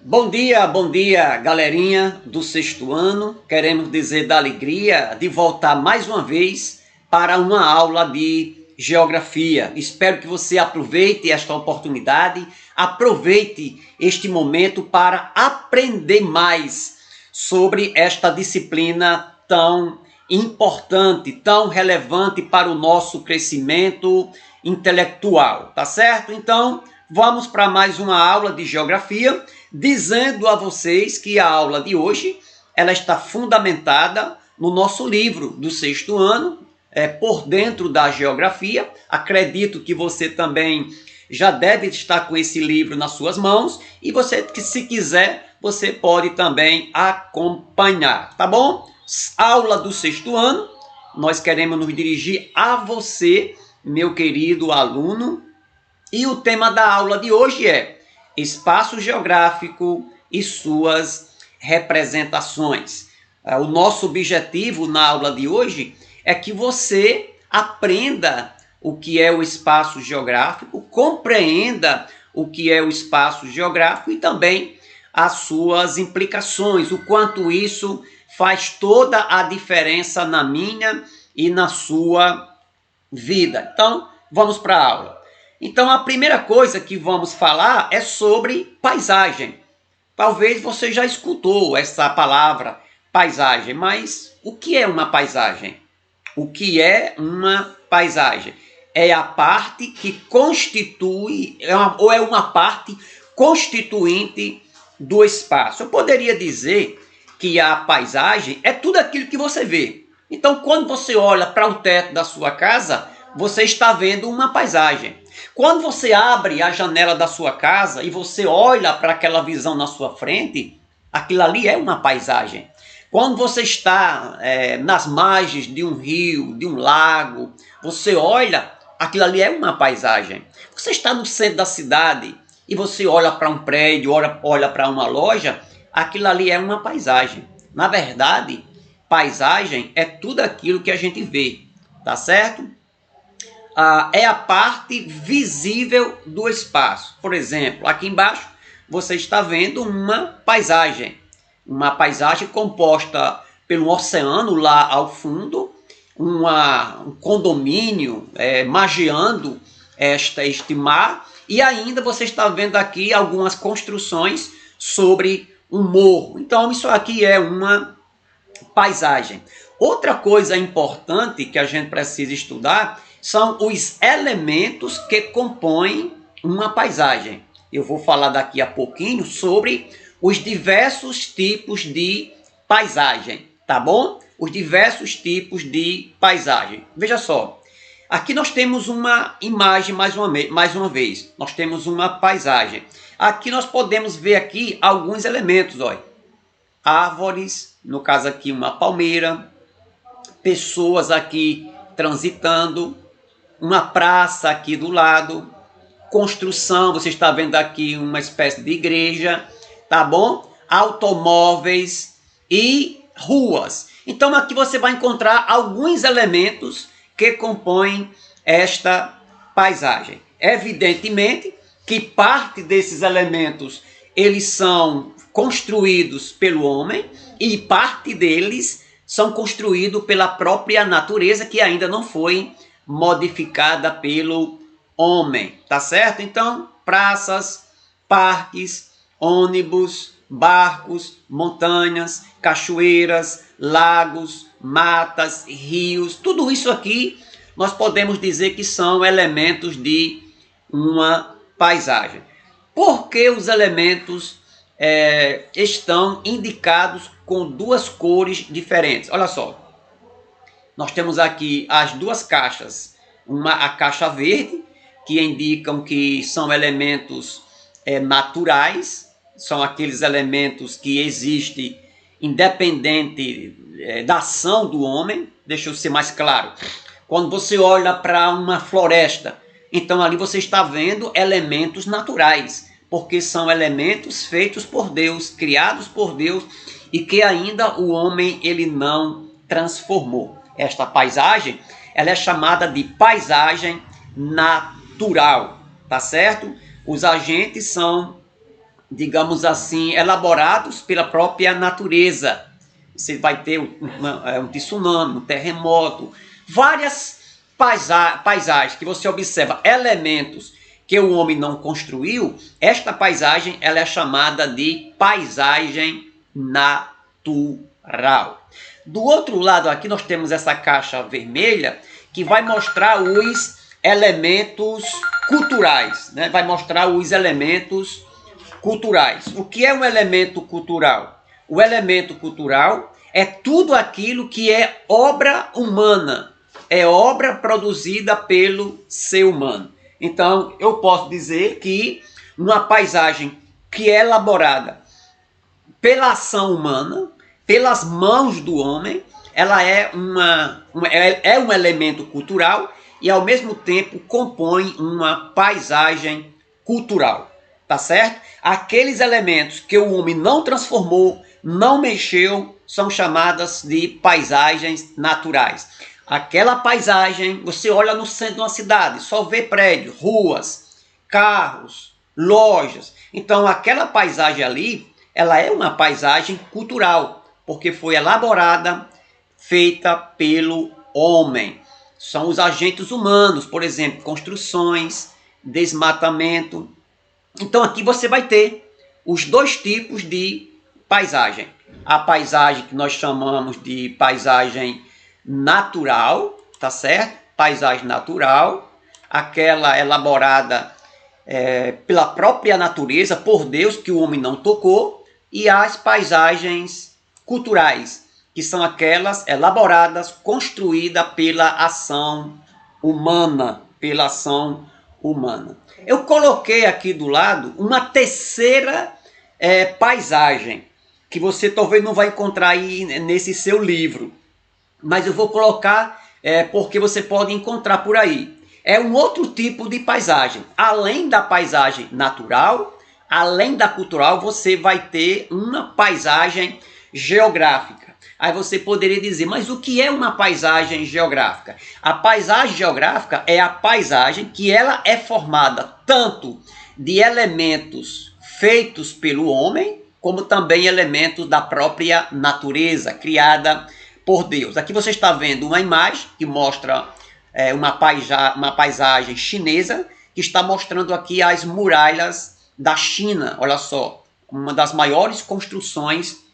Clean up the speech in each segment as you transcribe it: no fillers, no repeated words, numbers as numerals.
Bom dia, galerinha do sexto ano. Queremos dizer da alegria de voltar mais uma vez para uma aula de geografia. Espero que você aproveite esta oportunidade, aproveite este momento para aprender mais sobre esta disciplina tão importante, tão relevante para o nosso crescimento intelectual, tá certo? Então, vamos para mais uma aula de geografia, dizendo a vocês que a aula de hoje ela está fundamentada no nosso livro do sexto ano, Por Dentro da Geografia. Acredito que você também já deve estar com esse livro nas suas mãos e você, que se quiser, você pode também acompanhar, tá bom? Aula do sexto ano, nós queremos nos dirigir a você, meu querido aluno, e o tema da aula de hoje é espaço geográfico e suas representações. O nosso objetivo na aula de hoje é que você aprenda o que é o espaço geográfico, compreenda o que é o espaço geográfico e também as suas implicações, o quanto isso faz toda a diferença na minha e na sua vida. Então, vamos para a aula. Então, a primeira coisa que vamos falar é sobre paisagem. Talvez você já escutou essa palavra paisagem, mas o que é uma paisagem? O que é uma paisagem? É a parte que constitui, ou é uma parte constituinte do espaço. Eu poderia dizer que a paisagem é tudo aquilo que você vê. Então, quando você olha para o teto da sua casa, você está vendo uma paisagem. Quando você abre a janela da sua casa e você olha para aquela visão na sua frente, aquilo ali é uma paisagem. Quando você está nas margens de um rio, de um lago, você olha, aquilo ali é uma paisagem. Você está no centro da cidade e você olha para um prédio, olha para uma loja, aquilo ali é uma paisagem. Na verdade, paisagem é tudo aquilo que a gente vê, tá certo? É a parte visível do espaço. Por exemplo, aqui embaixo você está vendo uma paisagem composta pelo oceano lá ao fundo, um condomínio margeando este mar, e ainda você está vendo aqui algumas construções sobre um morro. Então isso aqui é uma paisagem. Outra coisa importante que a gente precisa estudar são os elementos que compõem uma paisagem. Eu vou falar daqui a pouquinho sobre os diversos tipos de paisagem, tá bom? Os diversos tipos de paisagem. Veja só, aqui nós temos uma imagem mais uma vez. Nós temos uma paisagem. Aqui nós podemos ver aqui alguns elementos, olha. Árvores, no caso aqui uma palmeira, pessoas aqui transitando, uma praça aqui do lado, construção, você está vendo aqui uma espécie de igreja, tá bom? Automóveis e ruas. Então aqui você vai encontrar alguns elementos que compõem esta paisagem. Evidentemente que parte desses elementos eles são construídos pelo homem e parte deles são construídos pela própria natureza, que ainda não foi modificada pelo homem, tá certo? Então, praças, parques, ônibus, barcos, montanhas, cachoeiras, lagos, matas, rios, tudo isso aqui nós podemos dizer que são elementos de uma paisagem. Por que os elementos estão indicados com duas cores diferentes? Olha só, nós temos aqui as duas caixas, a caixa verde, que indicam que são elementos naturais, são aqueles elementos que existem independente da ação do homem. Deixa eu ser mais claro. Quando você olha para uma floresta, então ali você está vendo elementos naturais, porque são elementos feitos por Deus, criados por Deus, e que ainda o homem ele não transformou. Esta paisagem, ela é chamada de paisagem natural, tá certo? Os agentes são digamos assim, elaborados pela própria natureza. Você vai ter um tsunami, um terremoto, várias paisagens que você observa, elementos que o homem não construiu. Esta paisagem ela é chamada de paisagem natural. Do outro lado aqui nós temos essa caixa vermelha que vai mostrar os elementos culturais, né? Vai mostrar os elementos culturais. O que é um elemento cultural? O elemento cultural é tudo aquilo que é obra humana, é obra produzida pelo ser humano. Então, eu posso dizer que uma paisagem que é elaborada pela ação humana, pelas mãos do homem, ela é um elemento cultural e, ao mesmo tempo, compõe uma paisagem cultural. Tá certo? Aqueles elementos que o homem não transformou, não mexeu, são chamadas de paisagens naturais. Aquela paisagem, você olha no centro de uma cidade, só vê prédios, ruas, carros, lojas. Então, aquela paisagem ali, ela é uma paisagem cultural, porque foi elaborada, feita pelo homem. São os agentes humanos, por exemplo, construções, desmatamento. Então aqui você vai ter os dois tipos de paisagem. A paisagem que nós chamamos de paisagem natural, tá certo? Paisagem natural, aquela elaborada pela própria natureza, por Deus, que o homem não tocou, e as paisagens culturais, que são aquelas elaboradas, construídas pela ação humana, Eu coloquei aqui do lado uma terceira paisagem, que você talvez não vai encontrar aí nesse seu livro, mas eu vou colocar porque você pode encontrar por aí. É um outro tipo de paisagem. Além da paisagem natural, além da cultural, você vai ter uma paisagem geográfica. Aí você poderia dizer, mas o que é uma paisagem geográfica? A paisagem geográfica é a paisagem que ela é formada tanto de elementos feitos pelo homem, como também elementos da própria natureza, criada por Deus. Aqui você está vendo uma imagem que mostra uma paisagem chinesa, que está mostrando aqui as muralhas da China. Olha só, uma das maiores construções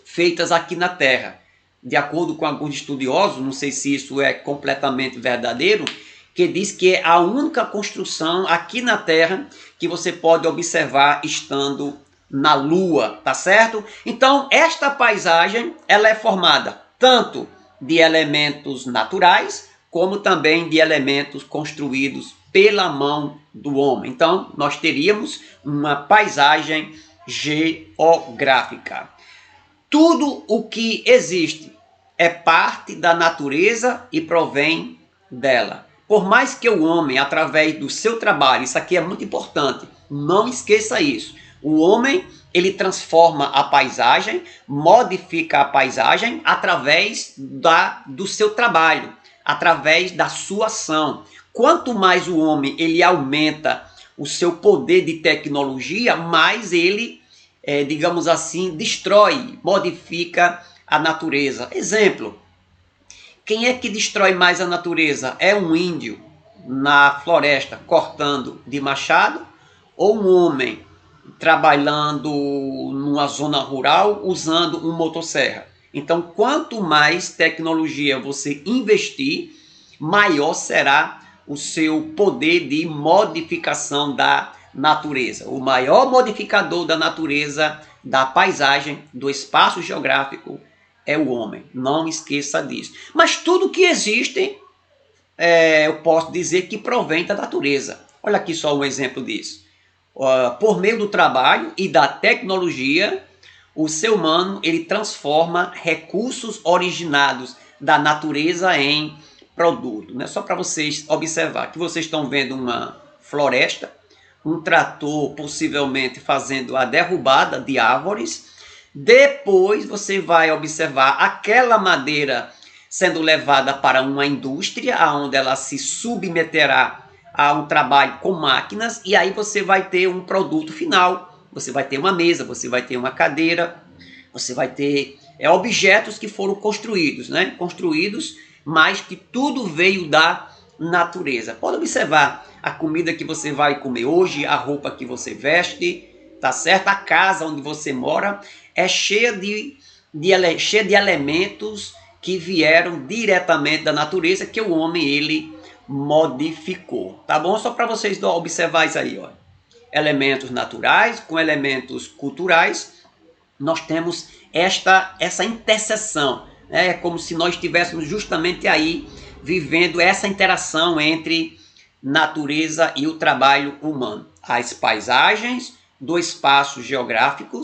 feitas aqui na Terra. De acordo com alguns estudiosos, não sei se isso é completamente verdadeiro, que diz que é a única construção aqui na Terra que você pode observar estando na Lua, tá certo? Então, esta paisagem, ela é formada tanto de elementos naturais, como também de elementos construídos pela mão do homem. Então, nós teríamos uma paisagem geográfica. Tudo o que existe é parte da natureza e provém dela. Por mais que o homem, através do seu trabalho, isso aqui é muito importante, não esqueça isso. O homem, ele transforma a paisagem, modifica a paisagem através do seu trabalho, através da sua ação. Quanto mais o homem ele aumenta o seu poder de tecnologia, mais ele digamos assim, destrói, modifica a natureza. Exemplo, quem é que destrói mais a natureza? É um índio na floresta cortando de machado ou um homem trabalhando numa zona rural usando um motosserra? Então, quanto mais tecnologia você investir, maior será o seu poder de modificação da natureza. O maior modificador da natureza, da paisagem, do espaço geográfico é o homem. Não esqueça disso. Mas tudo que existe, eu posso dizer que provém da natureza. Olha aqui só um exemplo disso. Por meio do trabalho e da tecnologia, o ser humano ele transforma recursos originados da natureza em produto. Né? Só para vocês observar que vocês estão vendo uma floresta, um trator possivelmente fazendo a derrubada de árvores. Depois você vai observar aquela madeira sendo levada para uma indústria, onde ela se submeterá a um trabalho com máquinas, e aí você vai ter um produto final, você vai ter uma mesa, você vai ter uma cadeira, você vai ter objetos que foram construídos, né? Construídos, mas que tudo veio da natureza. Pode observar a comida que você vai comer hoje, a roupa que você veste, tá certo? A casa onde você mora é cheia de elementos que vieram diretamente da natureza, que o homem ele modificou, tá bom? Só para vocês observar isso aí, ó. Elementos naturais com elementos culturais, nós temos essa interseção, né? É como se nós estivéssemos justamente aí vivendo essa interação entre natureza e o trabalho humano. As paisagens do espaço geográfico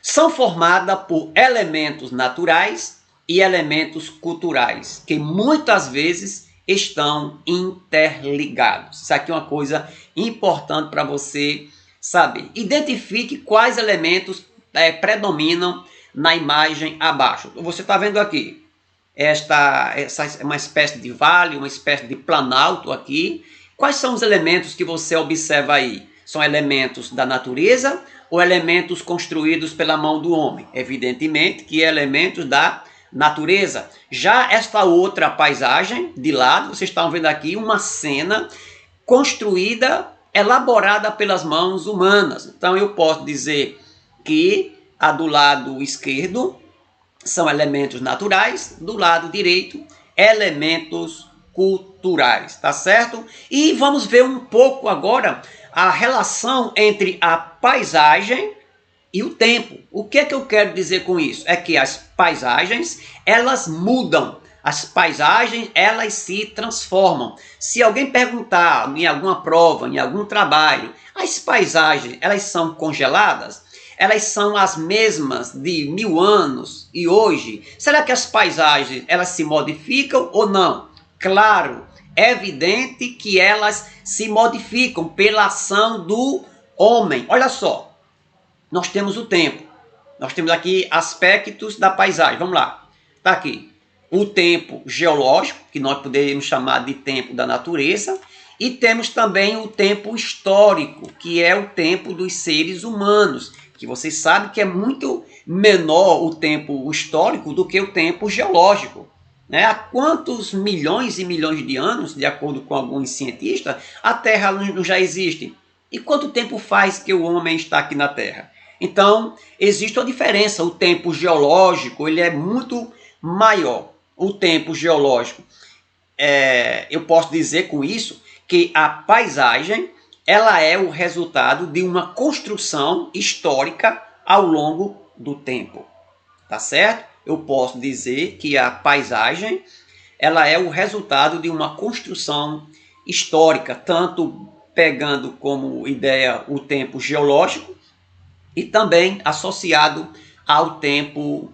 são formadas por elementos naturais e elementos culturais, que muitas vezes estão interligados. Isso aqui é uma coisa importante para você saber. Identifique quais elementos predominam na imagem abaixo. Você está vendo aqui, essa é uma espécie de vale, uma espécie de planalto aqui. Quais são os elementos que você observa aí? São elementos da natureza ou elementos construídos pela mão do homem? Evidentemente que é elementos da natureza. Já esta outra paisagem de lado, vocês estão vendo aqui uma cena construída, elaborada pelas mãos humanas. Então eu posso dizer que a do lado esquerdo são elementos naturais, do lado direito, elementos culturais, tá certo? E vamos ver um pouco agora a relação entre a paisagem e o tempo. O que é que eu quero dizer com isso? É que as paisagens, elas mudam. As paisagens, elas se transformam. Se alguém perguntar em alguma prova, em algum trabalho, as paisagens, elas são congeladas? Elas são as mesmas de 1000 anos e hoje? Será que as paisagens, elas se modificam ou não? Claro, é evidente que elas se modificam pela ação do homem. Olha só, nós temos o tempo. Nós temos aqui aspectos da paisagem. Vamos lá. Está aqui o tempo geológico, que nós podemos chamar de tempo da natureza. E temos também o tempo histórico, que é o tempo dos seres humanos. Que vocês sabem que é muito menor o tempo histórico do que o tempo geológico. Há quantos milhões e milhões de anos, de acordo com alguns cientistas, a Terra não já existe? E quanto tempo faz que o homem está aqui na Terra? Então, existe uma diferença. O tempo geológico ele é muito maior. O tempo geológico, eu posso dizer com isso que a paisagem ela é o resultado de uma construção histórica ao longo do tempo. Tá certo? Eu posso dizer que a paisagem ela é o resultado de uma construção histórica, tanto pegando como ideia o tempo geológico e também associado ao tempo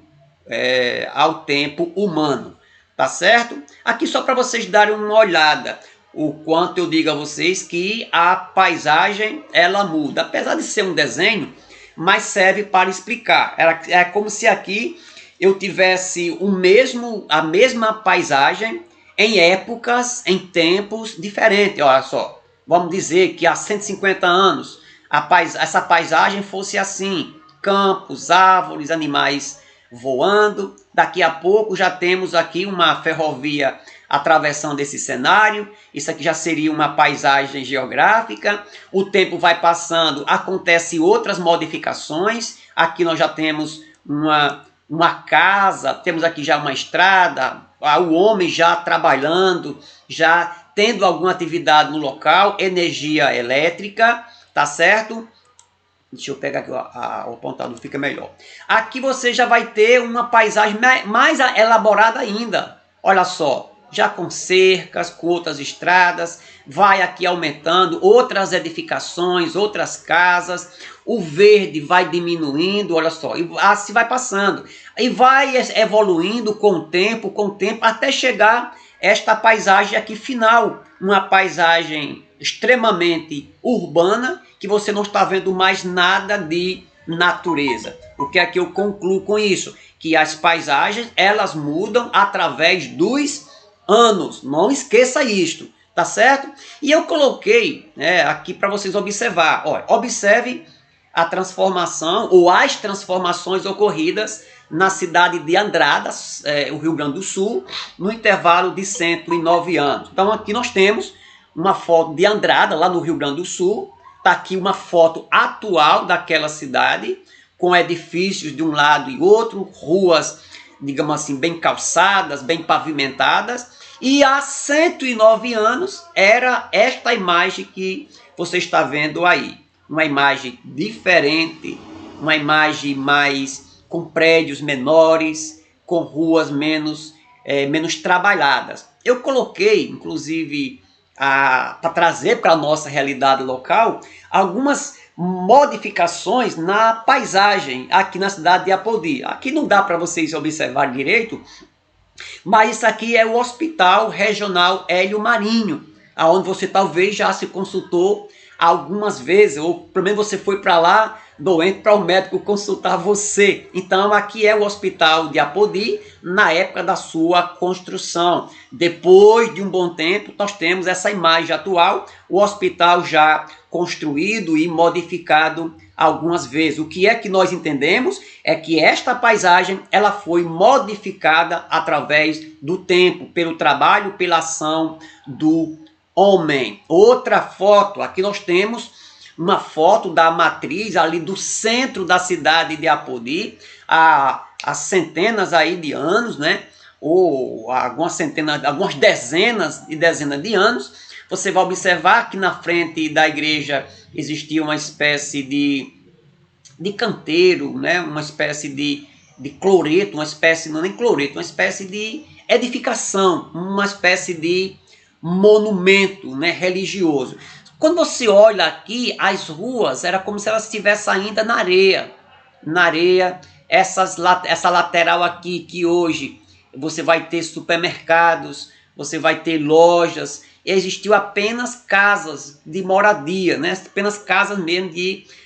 humano. Tá certo? Aqui só para vocês darem uma olhada o quanto eu digo a vocês que a paisagem ela muda, apesar de ser um desenho, mas serve para explicar. É como se aqui eu tivesse a mesma paisagem em épocas, em tempos diferentes. Olha só, vamos dizer que há 150 anos essa paisagem fosse assim, campos, árvores, animais voando. Daqui a pouco já temos aqui uma ferrovia atravessando esse cenário. Isso aqui já seria uma paisagem geográfica. O tempo vai passando, acontecem outras modificações. Aqui nós já temos uma casa, temos aqui já uma estrada, o homem já trabalhando, já tendo alguma atividade no local, energia elétrica, tá certo? Deixa eu pegar aqui o apontador, fica melhor. Aqui você já vai ter uma paisagem mais elaborada ainda. Olha só, já com cercas, com outras estradas, vai aqui aumentando, outras edificações, outras casas, o verde vai diminuindo, olha só, e assim vai passando. E vai evoluindo com o tempo, até chegar esta paisagem aqui final, uma paisagem extremamente urbana, que você não está vendo mais nada de natureza. O que é que eu concluo com isso? Que as paisagens, elas mudam através dos anos. Não esqueça isto. tá certo? E eu coloquei, né, aqui para vocês observar. Olha, observe a transformação ou as transformações ocorridas na cidade de Andradas, o Rio Grande do Sul, no intervalo de 109 anos. Então aqui nós temos uma foto de Andrada, lá no Rio Grande do Sul. Está aqui uma foto atual daquela cidade, com edifícios de um lado e outro, ruas, digamos assim, bem calçadas, bem pavimentadas. E há 109 anos era esta imagem que você está vendo aí. Uma imagem diferente, uma imagem mais com prédios menores, com ruas menos trabalhadas. Eu coloquei, inclusive, para trazer para a nossa realidade local, algumas modificações na paisagem aqui na cidade de Apodi. Aqui não dá para vocês observar direito, mas isso aqui é o Hospital Regional Hélio Marinho, aonde você talvez já se consultou algumas vezes, ou pelo menos você foi para lá doente para o médico consultar você. Então aqui é o Hospital de Apodi na época da sua construção. Depois de um bom tempo nós temos essa imagem atual, o hospital já construído e modificado algumas vezes. O que é que nós entendemos é que esta paisagem ela foi modificada através do tempo, pelo trabalho, pela ação do homem. Outra foto, aqui nós temos uma foto da matriz ali do centro da cidade de Apodi, há centenas aí de anos, né? Ou algumas dezenas e dezenas de anos. Você vai observar que na frente da igreja existia uma espécie de canteiro, né? Uma espécie de cloreto, uma espécie, não é nem cloreto, uma espécie de edificação, uma espécie de monumento, né, religioso. Quando você olha aqui, as ruas, era como se elas estivessem ainda na areia. Na areia, essa lateral aqui, que hoje você vai ter supermercados, você vai ter lojas, existiu apenas casas de moradia, né? Apenas casas mesmo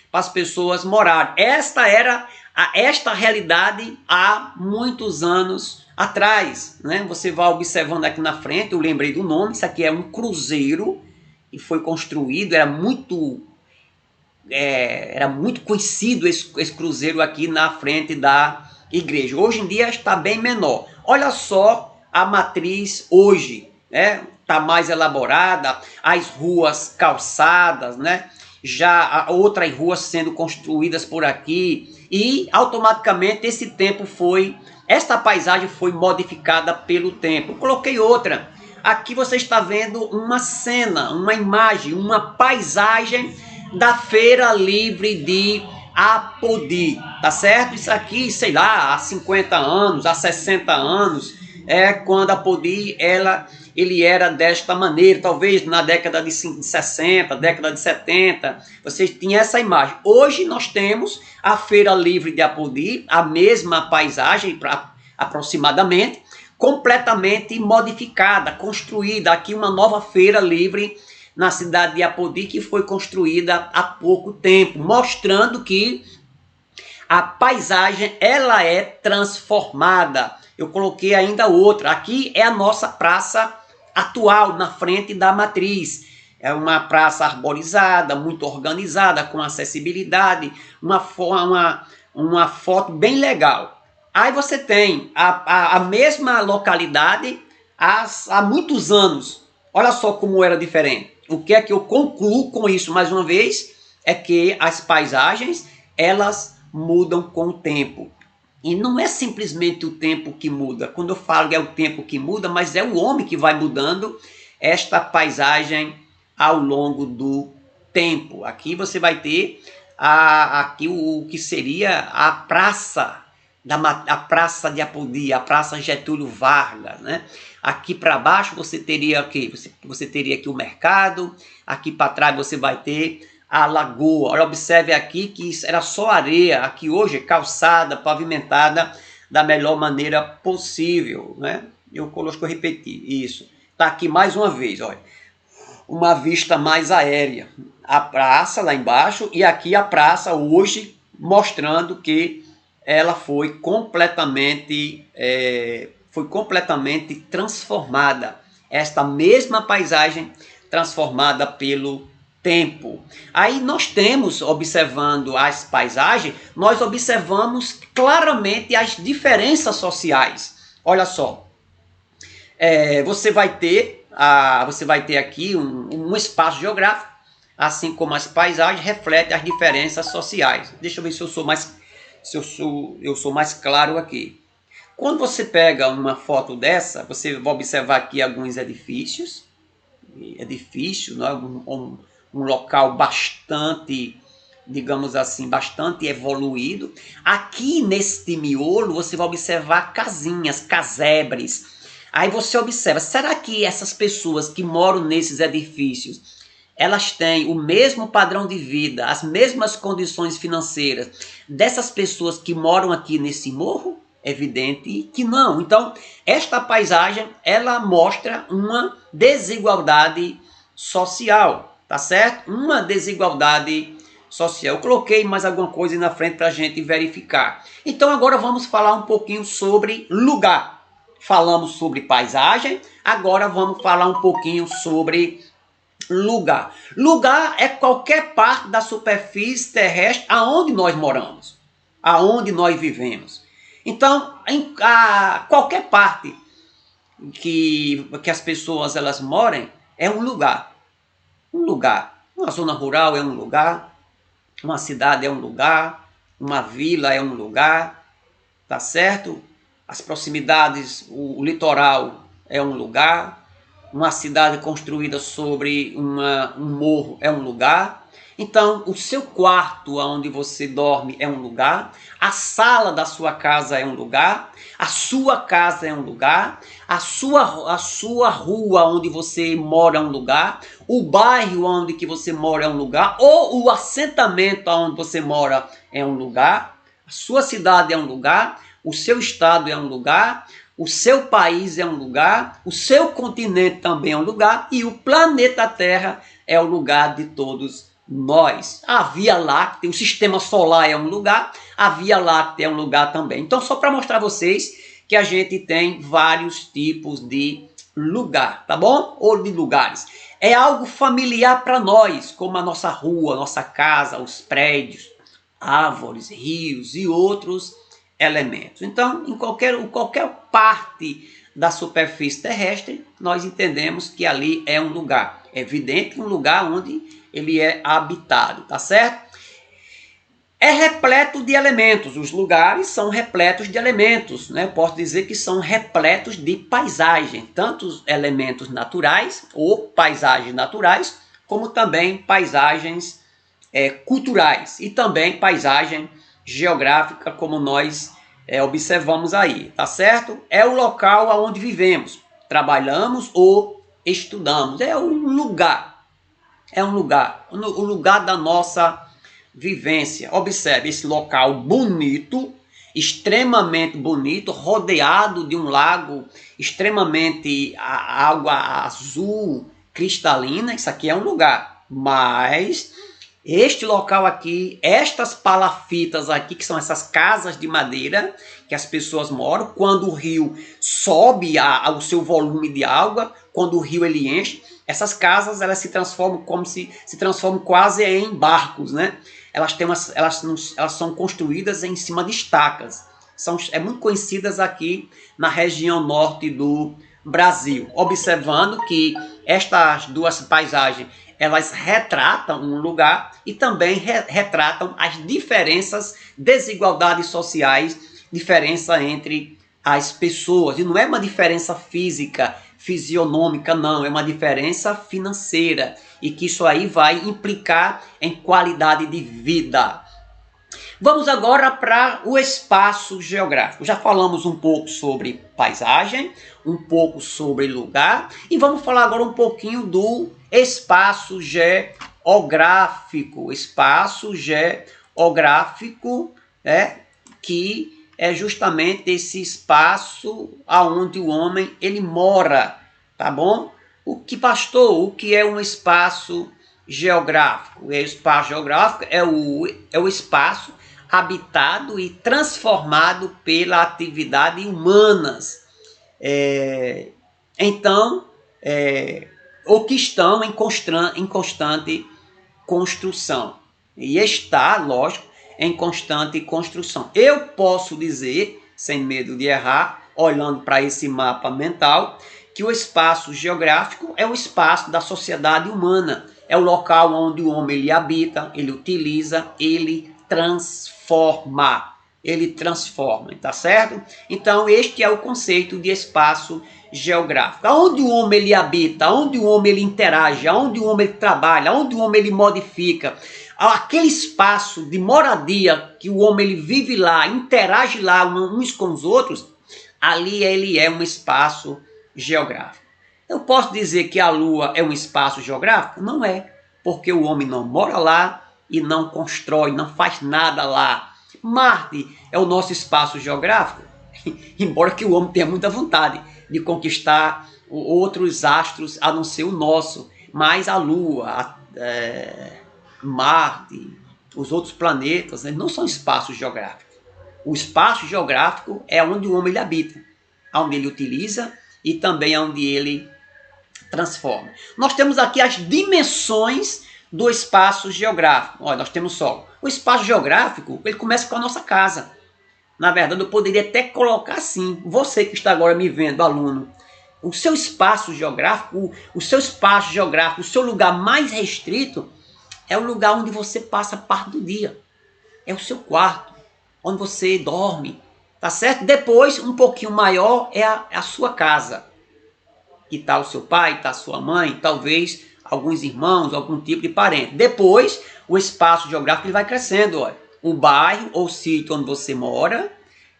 para as pessoas morarem. Esta era esta realidade há muitos anos atrás, né? Você vai observando aqui na frente, eu lembrei do nome, isso aqui é um cruzeiro e foi construído, era muito conhecido esse cruzeiro aqui na frente da igreja. Hoje em dia está bem menor. Olha só a matriz hoje, né? Está mais elaborada, as ruas calçadas, né? Já outras ruas sendo construídas por aqui e automaticamente esta paisagem foi modificada pelo tempo. Eu coloquei outra. Aqui você está vendo uma cena, uma imagem, uma paisagem da Feira Livre de Apodi, tá certo? Isso aqui, sei lá, há 50 anos, há 60 anos, quando Apodi ele era desta maneira, talvez na década de 60, década de 70, vocês tinham essa imagem. Hoje nós temos a Feira Livre de Apodi, a mesma paisagem aproximadamente, completamente modificada, construída. Aqui uma nova feira livre na cidade de Apodi, que foi construída há pouco tempo, mostrando que a paisagem ela é transformada. Eu coloquei ainda outra. Aqui é a nossa praça atual, na frente da matriz. É uma praça arborizada, muito organizada, com acessibilidade, uma foto bem legal. Aí você tem a mesma localidade há muitos anos. Olha só como era diferente. O que é que eu concluo com isso, mais uma vez, é que as paisagens, elas mudam com o tempo. E não é simplesmente o tempo que muda. Quando eu falo que é o tempo que muda, mas é o homem que vai mudando esta paisagem ao longo do tempo. Aqui você vai ter aqui o que seria a praça de Apodi, a Praça Getúlio Vargas, né? Aqui para baixo você teria o quê? Você teria aqui o mercado, aqui para trás você vai ter a lagoa. Olha, observe aqui que isso era só areia, aqui hoje é calçada, pavimentada da melhor maneira possível, né? Eu repeti isso. Tá aqui mais uma vez, olha. Uma vista mais aérea. A praça lá embaixo e aqui a praça hoje mostrando que ela foi completamente transformada. esta mesma paisagem transformada pelo tempo. Aí nós temos, observando as paisagens, nós observamos claramente as diferenças sociais. Olha só, você vai ter aqui um espaço geográfico, assim como as paisagens refletem as diferenças sociais. Deixa eu ver se eu sou mais claro aqui. Quando você pega uma foto dessa, você vai observar aqui alguns edifícios, né? Um local bastante, digamos assim, bastante evoluído. Aqui neste miolo você vai observar casinhas, casebres. Aí você observa, será que essas pessoas que moram nesses edifícios, elas têm o mesmo padrão de vida, as mesmas condições financeiras dessas pessoas que moram aqui nesse morro? Evidente que não. Então, esta paisagem, ela mostra uma desigualdade social, tá certo? Uma desigualdade social. Eu coloquei mais alguma coisa aí na frente para a gente verificar. Então, agora vamos falar um pouquinho sobre lugar. Falamos sobre paisagem, agora vamos falar um pouquinho sobre lugar. Lugar é qualquer parte da superfície terrestre aonde nós moramos, aonde nós vivemos. Então, qualquer parte que as pessoas elas morem é um lugar. Um lugar. Uma zona rural é um lugar, uma cidade é um lugar, uma vila é um lugar, tá certo? As proximidades, o litoral é um lugar, uma cidade construída sobre um morro é um lugar. Então, o seu quarto onde você dorme é um lugar, a sala da sua casa é um lugar, a sua casa é um lugar, a sua rua onde você mora é um lugar, o bairro onde que você mora é um lugar, ou o assentamento onde você mora é um lugar, a sua cidade é um lugar, o seu estado é um lugar, o seu país é um lugar, o seu continente também é um lugar e o planeta Terra é o lugar de todos nós. A Via Láctea, o sistema solar é um lugar, a Via Láctea é um lugar também. Então, só para mostrar a vocês que a gente tem vários tipos de lugar, tá bom? Ou de lugares. É algo familiar para nós, como a nossa rua, nossa casa, os prédios, árvores, rios e outros elementos. Então, em qualquer parte da superfície terrestre, nós entendemos que ali é um lugar. É evidente, um lugar onde ele é habitado, tá certo? É repleto de elementos. Os lugares são repletos de elementos, né? Posso dizer que são repletos de paisagem, tanto elementos naturais ou paisagens naturais, como também paisagens culturais e também paisagem geográfica, como nós observamos aí, tá certo? É o local onde vivemos, trabalhamos ou estudamos. É um lugar. É um lugar, o lugar da nossa vivência. Observe esse local bonito, extremamente bonito, rodeado de um lago extremamente água azul, cristalina. Isso aqui é um lugar, mas este local aqui, estas palafitas aqui, que são essas casas de madeira que as pessoas moram, quando o rio sobe o seu volume de água, quando o rio ele enche, essas casas elas se transformam se transformam quase em barcos, né? Elas são construídas em cima de estacas. São muito conhecidas aqui na região norte do Brasil. Observando que estas duas paisagens elas retratam um lugar e também retratam as diferenças, desigualdades sociais, diferença entre as pessoas. E não é uma diferença física, fisionômica, não, é uma diferença financeira. E que isso aí vai implicar em qualidade de vida. Vamos agora para o espaço geográfico. Já falamos um pouco sobre paisagem, um pouco sobre lugar e vamos falar agora um pouquinho do espaço geográfico. Espaço geográfico, que é justamente esse espaço aonde o homem ele mora, tá bom? O que é um espaço geográfico? O espaço geográfico é o espaço habitado e transformado pela atividade humanas. Então, ou que estão em constante construção. E está, lógico, em constante construção. Eu posso dizer, sem medo de errar, olhando para esse mapa mental, que o espaço geográfico é o espaço da sociedade humana. É o local onde o homem ele habita, ele utiliza, ele transforma. Ele transforma, tá certo? Então, este é o conceito de espaço geográfico. Onde o homem ele habita, onde o homem ele interage, onde o homem ele trabalha, onde o homem ele modifica, aquele espaço de moradia que o homem ele vive lá, interage lá uns com os outros, ali ele é um espaço geográfico. Eu posso dizer que a Lua é um espaço geográfico? Não é, porque o homem não mora lá e não constrói, não faz nada lá. Marte é o nosso espaço geográfico, embora que o homem tenha muita vontade de conquistar outros astros a não ser o nosso, mas a Lua, Marte, os outros planetas, né, não são espaços geográficos. O espaço geográfico é onde o homem ele habita, onde ele utiliza e também onde ele transforma. Nós temos aqui as dimensões do espaço geográfico. Olha, nós temos só o espaço geográfico, ele começa com a nossa casa. Na verdade, eu poderia até colocar assim, você que está agora me vendo, aluno, o seu espaço geográfico, o seu lugar mais restrito é o lugar onde você passa parte do dia. É o seu quarto, onde você dorme, tá certo? Depois, um pouquinho maior, é a sua casa. Que está o seu pai, está a sua mãe, talvez alguns irmãos, algum tipo de parente. Depois, o espaço geográfico ele vai crescendo, olha. O bairro ou sítio onde você mora,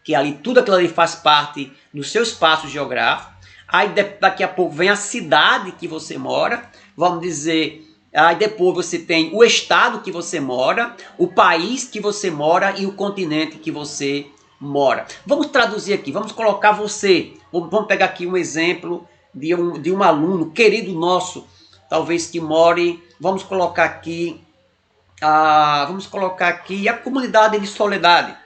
que ali tudo aquilo ali faz parte do seu espaço geográfico. Aí daqui a pouco vem a cidade que você mora, vamos dizer, aí depois você tem o estado que você mora, o país que você mora e o continente que você mora. Vamos traduzir aqui, vamos colocar você, vamos pegar aqui um exemplo de um aluno querido nosso, talvez que more, vamos colocar aqui a comunidade de Soledade.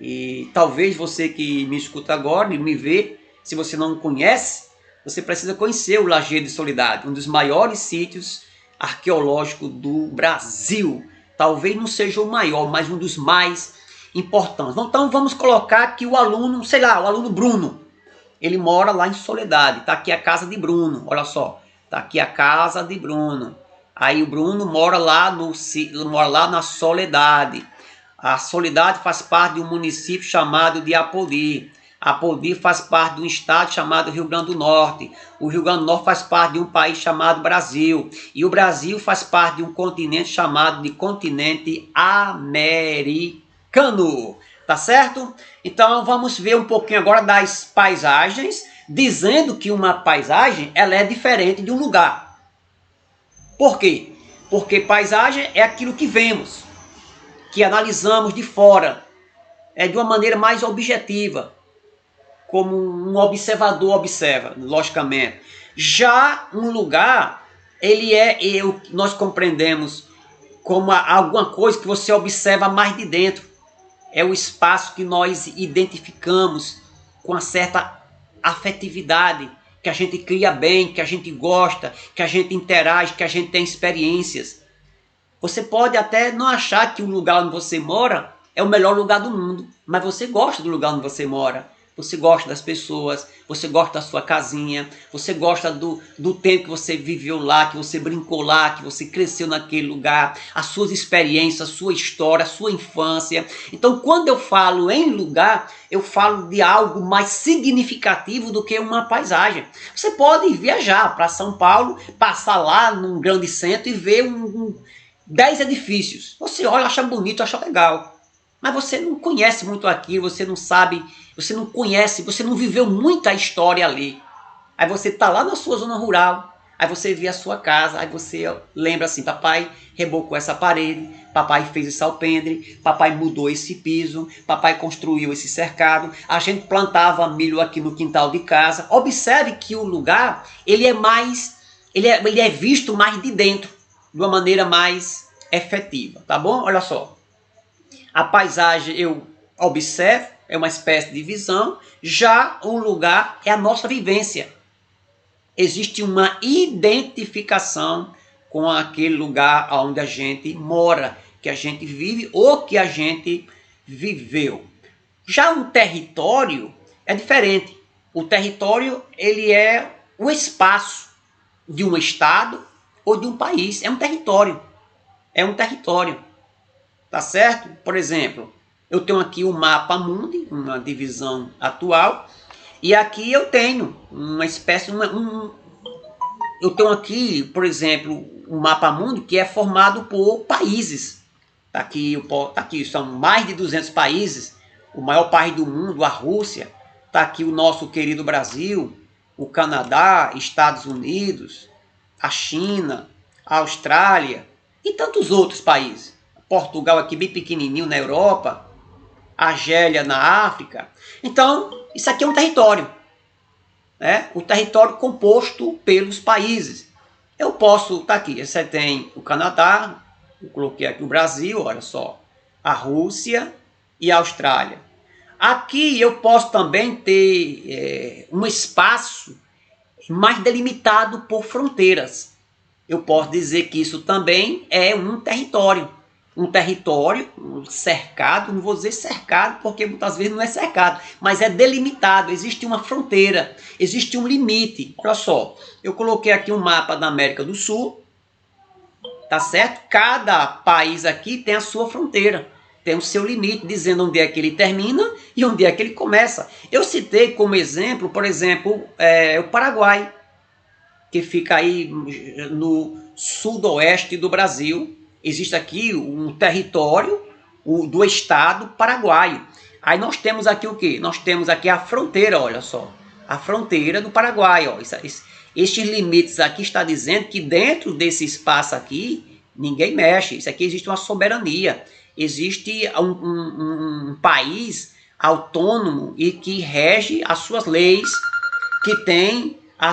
E talvez você que me escuta agora e me vê, se você não conhece, você precisa conhecer o Lajeado de Soledade, um dos maiores sítios arqueológicos do Brasil. Talvez não seja o maior, mas um dos mais importantes. Então vamos colocar aqui o aluno, sei lá, o aluno Bruno. Ele mora lá em Soledade, está aqui a casa de Bruno, olha só, está aqui a casa de Bruno. Aí o Bruno mora lá na Soledade. A Soledade faz parte de um município chamado de Apodi. Apodi faz parte de um estado chamado Rio Grande do Norte. O Rio Grande do Norte faz parte de um país chamado Brasil. E o Brasil faz parte de um continente chamado de continente americano. Tá certo? Então vamos ver um pouquinho agora das paisagens, dizendo que uma paisagem ela é diferente de um lugar. Por quê? Porque paisagem é aquilo que vemos, que analisamos de fora, de uma maneira mais objetiva, como um observador observa, logicamente. Já um lugar, nós compreendemos como alguma coisa que você observa mais de dentro. É o espaço que nós identificamos com uma certa afetividade, que a gente cria bem, que a gente gosta, que a gente interage, que a gente tem experiências. Você pode até não achar que o lugar onde você mora é o melhor lugar do mundo, mas você gosta do lugar onde você mora. Você gosta das pessoas, você gosta da sua casinha, você gosta do tempo que você viveu lá, que você brincou lá, que você cresceu naquele lugar, as suas experiências, a sua história, a sua infância. Então, quando eu falo em lugar, eu falo de algo mais significativo do que uma paisagem. Você pode viajar para São Paulo, passar lá num grande centro e ver 10 edifícios. Você olha, acha bonito, acha legal. Mas você não conhece muito aquilo, você não sabe, você não conhece, você não viveu muita história ali. Aí você está lá na sua zona rural, aí você vê a sua casa, aí você lembra assim, papai rebocou essa parede, papai fez esse alpendre, papai mudou esse piso, papai construiu esse cercado, a gente plantava milho aqui no quintal de casa. Observe que o lugar, ele é visto mais de dentro, de uma maneira mais efetiva, tá bom? Olha só. A paisagem eu observo, é uma espécie de visão, já um lugar é a nossa vivência. existe uma identificação com aquele lugar onde a gente mora, que a gente vive ou que a gente viveu. Já um território é diferente. O território, ele é o espaço de um estado ou de um país. É um território. É um território. Tá certo? Por exemplo, eu tenho aqui o mapa mundi, uma divisão atual, e aqui eu tenho uma espécie, eu tenho aqui, por exemplo, um mapa mundi que é formado por países. Tá aqui, são mais de 200 países, o maior país do mundo, a Rússia. Tá aqui o nosso querido Brasil, o Canadá, Estados Unidos, a China, a Austrália e tantos outros países. Portugal aqui bem pequenininho na Europa, Argélia na África. Então, isso aqui é um território, né? O território composto pelos países. Eu posso, tá aqui, você tem o Canadá, eu coloquei aqui o Brasil, olha só, a Rússia e a Austrália. Aqui eu posso também ter um espaço mais delimitado por fronteiras. Eu posso dizer que isso também é um território. Um território cercado, não vou dizer cercado, porque muitas vezes não é cercado, mas é delimitado, existe uma fronteira, existe um limite. Olha só, eu coloquei aqui um mapa da América do Sul, tá certo? Cada país aqui tem a sua fronteira, tem o seu limite, dizendo onde é que ele termina e onde é que ele começa. Eu citei como exemplo, por exemplo, o Paraguai, que fica aí no sudoeste do Brasil. Existe aqui um território do estado paraguaio. Aí nós temos aqui o quê? Nós temos aqui a fronteira, olha só. A fronteira do Paraguai. Ó. Estes limites aqui está dizendo que dentro desse espaço aqui, ninguém mexe. Isso aqui existe uma soberania. Existe um país autônomo e que rege as suas leis, que tem a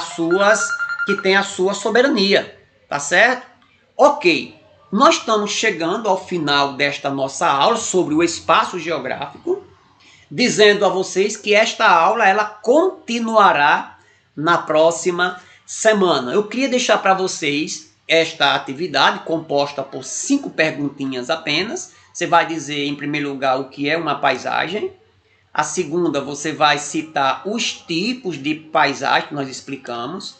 sua soberania. Tá certo? Ok. Nós estamos chegando ao final desta nossa aula sobre o espaço geográfico, dizendo a vocês que esta aula ela continuará na próxima semana. Eu queria deixar para vocês esta atividade composta por 5 perguntinhas apenas. Você vai dizer, em primeiro lugar, o que é uma paisagem. A segunda, você vai citar os tipos de paisagem que nós explicamos.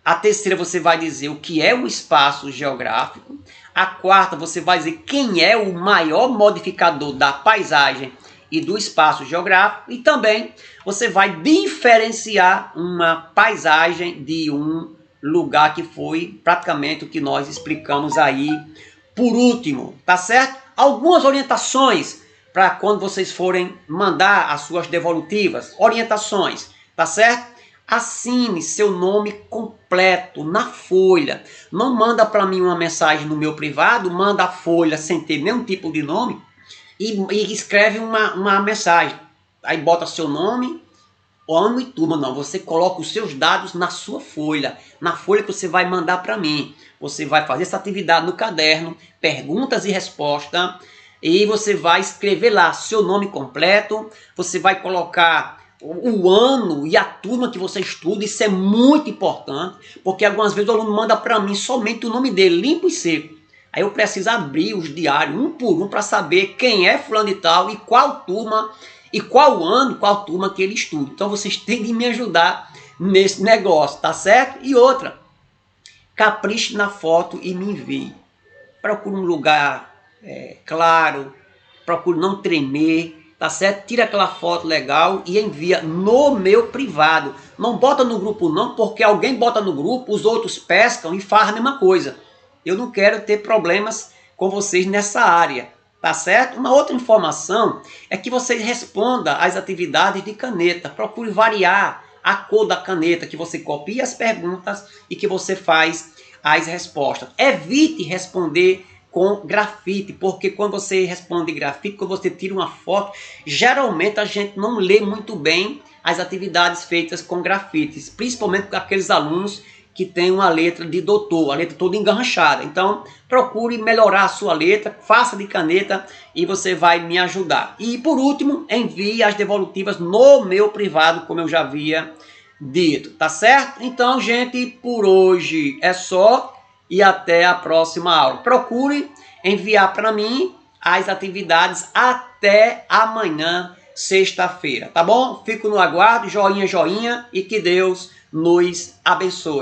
A terceira, você vai dizer o que é um espaço geográfico. A quarta, você vai dizer quem é o maior modificador da paisagem e do espaço geográfico. E também você vai diferenciar uma paisagem de um lugar que foi praticamente o que nós explicamos aí por último, tá certo? Algumas orientações para quando vocês forem mandar as suas devolutivas. Orientações, tá certo? Assine seu nome completo na folha. Não manda para mim uma mensagem no meu privado, manda a folha sem ter nenhum tipo de nome e escreve uma mensagem. Aí bota seu nome, ano e turma. Não, você coloca os seus dados na sua folha, na folha que você vai mandar para mim. Você vai fazer essa atividade no caderno, perguntas e respostas, e você vai escrever lá seu nome completo, você vai colocar o ano e a turma que você estuda. Isso é muito importante, porque algumas vezes o aluno manda para mim somente o nome dele, limpo e seco. Aí eu preciso abrir os diários um por um para saber quem é fulano e tal, e qual turma, e qual ano, qual turma que ele estuda. Então vocês têm de me ajudar nesse negócio, tá certo? E outra, capriche na foto e me envie. Procure um lugar claro, procure não tremer, tá certo? Tira aquela foto legal e envia no meu privado. Não bota no grupo não, porque alguém bota no grupo, os outros pescam e faz a mesma coisa. Eu não quero ter problemas com vocês nessa área, tá certo? Uma outra informação é que vocês respondam às atividades de caneta. Procure variar a cor da caneta, que você copia as perguntas e que você faz as respostas. Evite responder com grafite, porque quando você responde grafite, quando você tira uma foto, geralmente a gente não lê muito bem as atividades feitas com grafites, principalmente com aqueles alunos que têm uma letra de doutor, a letra toda enganchada. Então, procure melhorar a sua letra, faça de caneta e você vai me ajudar. E por último, envie as devolutivas no meu privado, como eu já havia dito, tá certo? Então, gente, por hoje é só e até a próxima aula. Procure enviar para mim as atividades até amanhã, sexta-feira, tá bom? Fico no aguardo, joinha, joinha e que Deus nos abençoe.